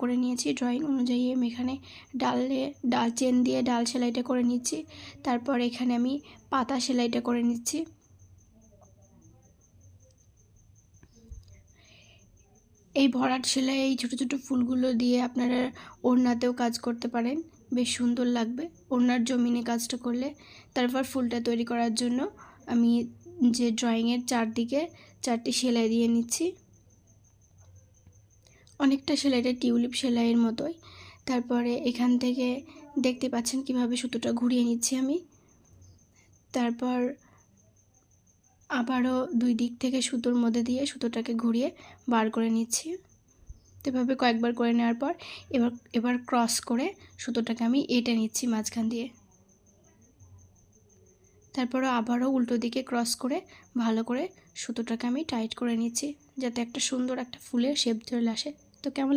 করে নিয়েছি। ড্রয়িং অনুযায়ী আমি এখানে ডাল চেন দিয়ে ডাল সেলাইটা করে নিচ্ছি। তারপর এখানে আমি পাতা সেলাইটা করে নিচ্ছি। এই ভরাট সেলাই এই ছোটো ছোটো ফুলগুলো দিয়ে আপনারা ওড়নাতেও কাজ করতে পারেন, বেশ সুন্দর লাগবে ওড়নার জমিনে কাজটা করলে। তারপর ফুলটা তৈরি করার জন্য আমি যে ড্রয়িংয়ের চারদিকে 4টি সেলাই দিয়ে নিচ্ছি। অনেকটা সেলাইটা টিউলিপ সেলাইয়ের মতোই। তারপরে এখান থেকে দেখতে পাচ্ছেন কিভাবে সুতোটা ঘুরিয়ে নিচ্ছি আমি। তারপর আবারও 2 দিক থেকে সুতোর মধ্যে দিয়ে সুতোটাকে ঘুরিয়ে বার করে নিচ্ছি। এভাবে কয়েকবার করে নেওয়ার পর এবার ক্রস করে সুতোটাকে আমি এঁটে নিচ্ছি মাঝখান দিয়ে। তারপরে আবারও উল্টো দিকে ক্রস করে ভালো করে সুতোটাকে আমি টাইট করে নিচ্ছি, যাতে একটা সুন্দর একটা ফুলের শেপ চলে আসে। তো কেমন